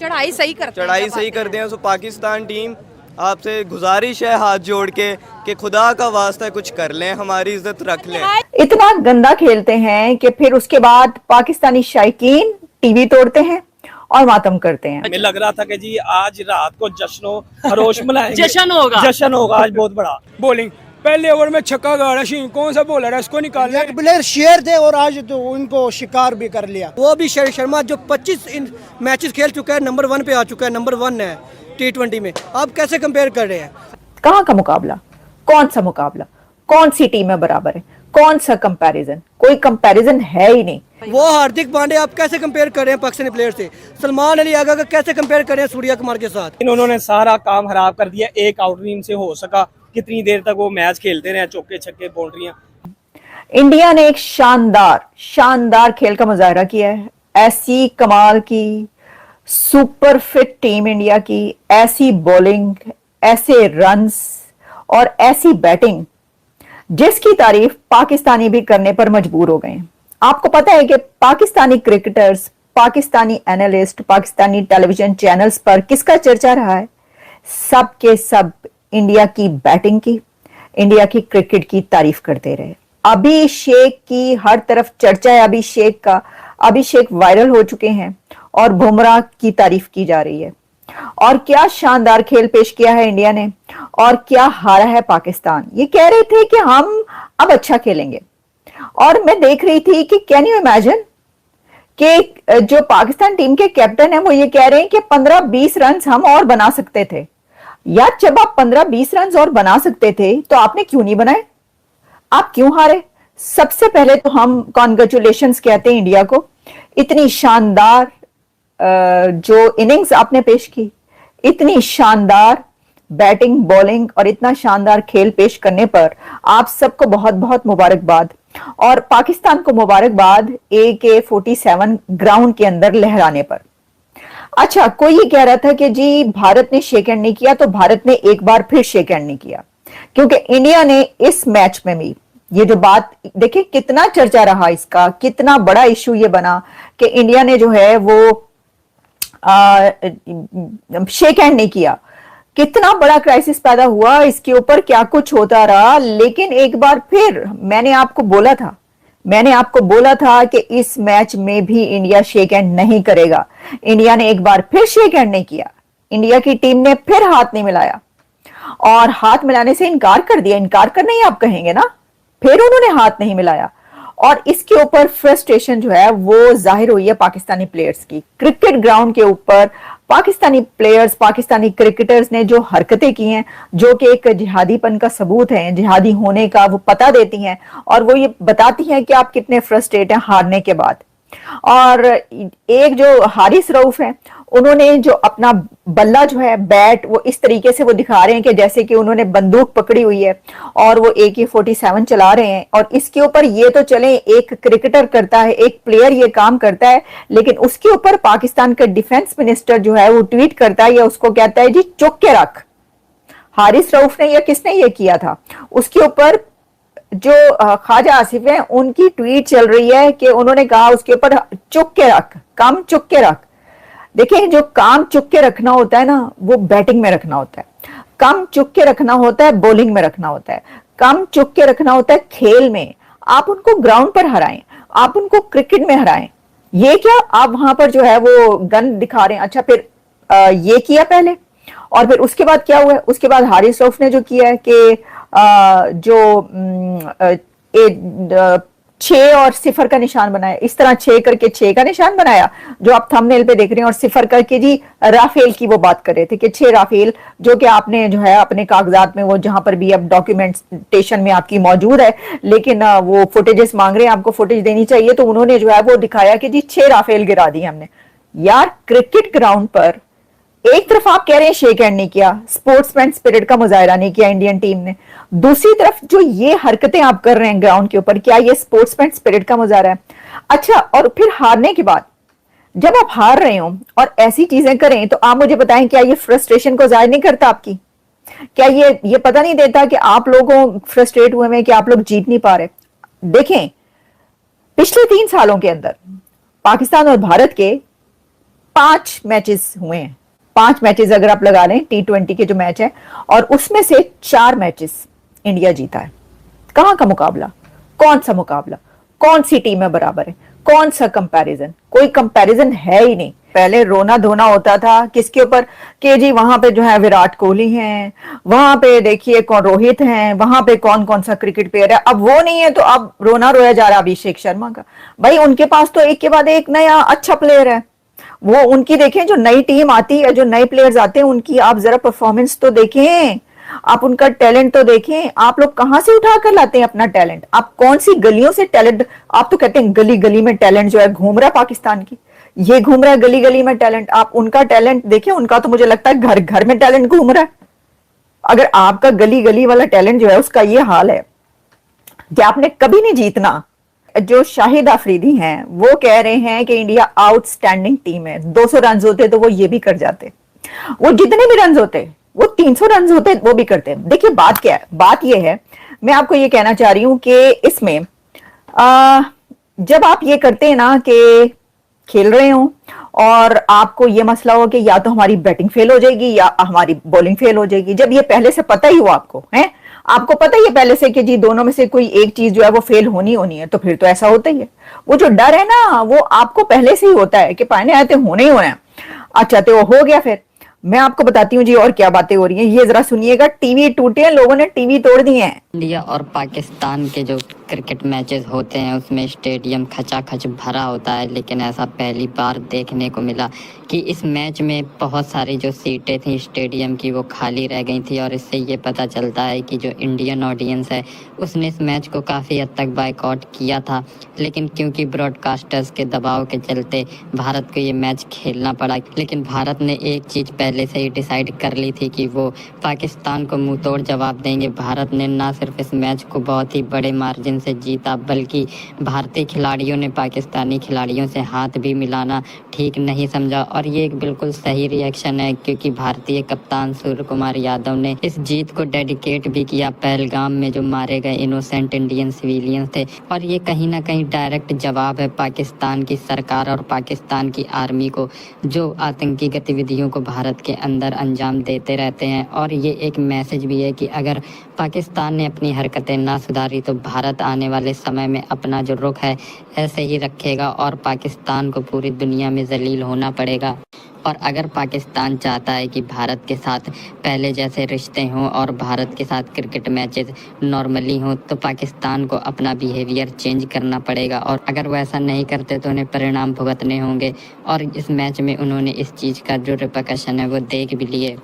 चढ़ाई सही करते हैं, चढ़ाई जब सही आते करते हैं। सो पाकिस्तान टीम आपसे गुजारिश है हाथ जोड़ के कि खुदा का वास्ता कुछ कर लें, हमारी इज्जत रख लें। इतना गंदा खेलते हैं कि फिर उसके बाद पाकिस्तानी शायकीन टीवी तोड़ते हैं और मातम करते हैं। हमें लग रहा था कि जी आज रात को जश्नो खरोश मनाएंगे, जश्न होगा। जश्न होगा आज बहुत बड़ा। बॉलिंग पहले ओवर में छक्का गाड़ा शीन, कौन सा बॉलर है इसको निकाल एक प्लेयर शेर थे और आज तो उनको शिकार भी कर लिया। वो भी शर्मा जो 25 मैचेस खेल चुका है, नंबर 1 पे आ चुका है, नंबर 1 है T20 में। आप कैसे कंपेयर कर रहे हैं? कहाँ का मुकाबला, कौन सा मुकाबला, कौन सी टीम में बराबर है, कौन सा कंपैरिजन? कोई कंपैरिजन है ही नहीं। वो हार्दिक पांड्या आप कैसे कंपेयर कर रहे हैं पाकिस्तानी प्लेयर से? सलमान अली आगा का कैसे कंपेयर कर रहे हैं सूर्या कुमार के साथ? इन्होंने सारा काम खराब कर दिया। एक आउट भी इनसे हो सका, कितनी देर तक वो मैच खेलते रहे, चौके छक्के बाउंड्रियां। इंडिया ने एक शानदार खेल का मुजाहरा किया है। ऐसी कमाल की सुपर फिट टीम इंडिया की, ऐसी बॉलिंग, ऐसे रन्स और ऐसी बैटिंग जिसकी तारीफ पाकिस्तानी भी करने पर मजबूर हो गए हैं। आपको पता है कि Pakistani cricketers, Pakistani analyst, Pakistani television channels पर किसका चर्चा रहा है? सब के सब इंडिया की बैटिंग की, इंडिया की क्रिकेट की तारीफ करते रहे। अभिषेक की हर तरफ चर्चा है, अभिषेक का। अभिषेक वायरल हो चुके हैं और बुमराह की तारीफ की जा रही है। और क्या शानदार खेल पेश किया है इंडिया ने, और क्या हारा है पाकिस्तान। ये कह रहे थे कि हम अब अच्छा खेलेंगे, और मैं देख रही थी कि कैन यू इमेजिन कि जो पाकिस्तान टीम के कैप्टन है वो ये कह रहे हैं कि 15-20 रन हम और बना सकते थे। यार जब आप 15-20 रन और बना सकते थे तो आपने क्यों नहीं बनाए? आप क्यों हारे? सबसे पहले तो हम कॉन्ग्रेचुलेशंस कहते हैं इंडिया को। इतनी शानदार जो इनिंग्स आपने पेश की, इतनी शानदार बैटिंग, बॉलिंग और इतना शानदार खेल पेश करने पर आप सबको बहुत बहुत मुबारकबाद। और पाकिस्तान को मुबारकबाद AK-47 ग्राउंड के अंदर लहराने पर। अच्छा, कोई ये कह रहा था कि जी भारत ने शेक हैंड नहीं किया, तो भारत ने एक बार फिर शेक हैंड नहीं किया, क्योंकि इंडिया ने इस मैच में भी ये जो बात, देखिए कितना चर्चा रहा इसका, कितना बड़ा इशू ये बना कि इंडिया ने जो है वो शेक हैंड नहीं किया। कितना बड़ा क्राइसिस पैदा हुआ इसके ऊपर, क्या कुछ होता रहा। लेकिन एक बार फिर मैंने आपको बोला था कि इस मैच में भी इंडिया शेक हैंड नहीं करेगा। इंडिया ने एक बार फिर शेक हैंड नहीं किया। इंडिया की टीम ने फिर हाथ नहीं मिलाया और हाथ मिलाने से इनकार कर दिया। इनकार करना ही आप कहेंगे ना, फिर उन्होंने हाथ नहीं मिलाया। और इसके ऊपर फ्रस्ट्रेशन जो है वो जाहिर हुई है पाकिस्तानी प्लेयर्स की। क्रिकेट ग्राउंड के ऊपर पाकिस्तानी प्लेयर्स, पाकिस्तानी क्रिकेटर्स ने जो हरकतें की हैं, जो कि एक जिहादीपन का सबूत है, जिहादी होने का वो पता देती हैं, और वो ये बताती हैं कि आप कितने फ्रस्ट्रेट हैं हारने के बाद। और एक जो हारिस रऊफ है, उन्होंने जो अपना बल्ला जो है, बैट, वो इस तरीके से वो दिखा रहे हैं कि जैसे कि उन्होंने बंदूक पकड़ी हुई है और वो AK-47 चला रहे हैं। और इसके ऊपर ये तो चले एक क्रिकेटर करता है, एक प्लेयर ये काम करता है, लेकिन उसके ऊपर पाकिस्तान का डिफेंस मिनिस्टर जो है वो ट्वीट करता है या उसको कहता है जी चुक के रख। हारिस रऊफ ने या किसने ये किया था, उसके ऊपर जो ख्वाजा आसिफ है उनकी ट्वीट चल रही है कि उन्होंने कहा उसके ऊपर चुक के रख, काम चुक के रख। देखिए, जो काम चुक के रखना होता है ना, वो बैटिंग में रखना होता है। काम चुक के रखना होता है बॉलिंग में रखना होता है। काम चुक के रखना होता है खेल में। आप उनको ग्राउंड पर हराएं, आप उनको क्रिकेट में हराएं। ये क्या आप वहां पर जो है वो गन दिखा रहे हैं। अच्छा, फिर ये किया पहले, और फिर उसके बाद क्या हुआ है? उसके बाद हारिस रऊफ ने जो किया है कि जो 6 और 0 का निशान बनाया, इस तरह 6 करके 6 का निशान बनाया जो आप थंबनेल पे देख रहे हैं, और 0 करके जी राफेल की वो बात कर रहे थे कि 6 राफेल, जो कि आपने जो है अपने कागजात में वो जहां पर भी अब डॉक्यूमेंटेशन में आपकी मौजूद है, लेकिन वो फुटेजेस मांग रहे हैं, आपको फुटेज देनी चाहिए, तो उन्होंने जो है वो दिखाया कि जी 6 राफेल गिरा दी हमने। यार क्रिकेट ग्राउंड पर एक तरफ आप कह रहे हैं शेक हैंड नहीं किया, स्पोर्ट्समैन स्पिरिट का मुजाहरा नहीं किया इंडियन टीम ने, दूसरी तरफ जो ये हरकतें आप कर रहे हैं ग्राउंड के ऊपर, क्या ये स्पोर्ट्समैन स्पिरिट का मुजाहरा है? अच्छा, और फिर हारने के बाद जब आप हार रहे हो और ऐसी चीजें करें, तो आप मुझे बताएं, क्या ये फ्रस्ट्रेशन को जाहिर नहीं करता आपकी? क्या ये पता नहीं देता कि आप लोगों फ्रस्ट्रेट हुए हैं कि आप लोग जीत नहीं पा रहे? देखें, पिछले 3 सालों के अंदर पाकिस्तान और भारत के 5 मैचेस हुए हैं, 5 मैचेस अगर आप लगा लें T20 के जो मैच है, और उसमें से 4 मैचेस इंडिया जीता है। कहां का मुकाबला, कौन सा मुकाबला, कौन सी टीम में बराबर है, कौन सा कंपैरिजन, कोई कंपैरिजन है ही नहीं। पहले रोना धोना होता था किसके ऊपर, कि जी वहां पे जो है विराट कोहली हैं, वहां पे देखिए कौन रोहित हैं, वहां पे कौन कौन सा क्रिकेट प्लेयर है। अब वो नहीं है तो अब रोना रोया जा रहा है अभिषेक शर्मा का। भाई उनके पास तो एक के बाद एक नया अच्छा प्लेयर है। वो उनकी देखें, जो नई टीम आती है, जो नए प्लेयर्स आते हैं, उनकी आप जरा परफॉर्मेंस तो देखें, आप उनका टैलेंट तो देखें। आप लोग कहां से उठा कर लाते हैं अपना टैलेंट, आप कौन सी गलियों से टैलेंट, आप तो कहते हैं गली गली में टैलेंट जो है घूम रहा है पाकिस्तान की, ये घूम रहा है गली गली में टैलेंट। आप उनका टैलेंट देखें, उनका तो मुझे लगता है घर घर में टैलेंट घूम रहा है। अगर आपका गली गली वाला टैलेंट जो है उसका ये हाल है कि आपने कभी नहीं जीतना। जो शाहिद आफरीदी हैं वो कह रहे हैं कि इंडिया आउटस्टैंडिंग टीम है, 200 रन होते तो वो ये भी कर जाते, वो जितने भी रन होते, वो 300 रन होते वो भी करते। देखिए बात क्या है, बात ये है, मैं आपको ये कहना चाह रही हूं कि इसमें जब आप ये करते हैं ना कि खेल रहे हो और आपको ये मसला हो कि या तो हमारी बैटिंग फेल हो जाएगी या हमारी बॉलिंग फेल हो जाएगी, जब ये पहले से पता ही हो आपको है, आपको पता ही है पहले से कि जी दोनों में से कोई एक चीज जो है वो फेल होनी होनी है, तो फिर तो ऐसा होता ही है। वो जो डर है ना वो आपको पहले से ही होता है कि पाने आते होने ही होना है। अच्छा तो वो हो गया, फिर मैं आपको बताती हूँ जी और क्या बातें हो रही हैं, ये जरा सुनिएगा। टीवी टूटे हैं, लोगों ने टीवी तोड़ दिए हैं। इंडिया और पाकिस्तान के जो क्रिकेट मैचेस होते हैं उसमें स्टेडियम खचाखच भरा होता है, लेकिन ऐसा पहली बार देखने को मिला कि इस मैच में बहुत सारी जो सीटें थी स्टेडियम की वो खाली रह गई थी। और इससे ये पता चलता है कि जो इंडियन ऑडियंस है उसने इस मैच को काफ़ी हद तक बायकॉट किया था, लेकिन क्योंकि ब्रॉडकास्टर्स के दबाव के चलते भारत को ये मैच खेलना पड़ा। लेकिन भारत ने एक चीज़ पहले से ही डिसाइड कर ली थी कि वो पाकिस्तान को मुंह तोड़ जवाब देंगे। भारत ने ना सिर्फ इस मैच को बहुत ही बड़े मार्जिन से जीता, बल्कि भारतीय खिलाड़ियों ने पाकिस्तानी खिलाड़ियों से हाथ भी मिलाना ठीक नहीं समझा। और ये एक बिल्कुल सही रिएक्शन है, क्योंकि भारतीय कप्तान सूर्य कुमार यादव ने इस जीत को डेडिकेट भी किया पहलगाम में जो मारे गए इनोसेंट इंडियन सिविलियंस थे। और ये कहीं ना कहीं डायरेक्ट जवाब है पाकिस्तान की सरकार और पाकिस्तान की आर्मी को, जो आतंकी गतिविधियों को भारत के अंदर अंजाम देते रहते हैं। और ये एक मैसेज भी है कि अगर पाकिस्तान ने अपनी हरकतें ना सुधारी तो भारत आने वाले समय में अपना जो रुख है ऐसे ही रखेगा और पाकिस्तान को पूरी दुनिया में जलील होना पड़ेगा। और अगर पाकिस्तान चाहता है कि भारत के साथ पहले जैसे रिश्ते हों और भारत के साथ क्रिकेट मैचेस नॉर्मली हों, तो पाकिस्तान को अपना बिहेवियर चेंज करना पड़ेगा। और अगर वो ऐसा नहीं करते तो उन्हें परिणाम भुगतने होंगे। और इस मैच में उन्होंने इस चीज़ का जो रिपरकशन है वो देख भी लिए।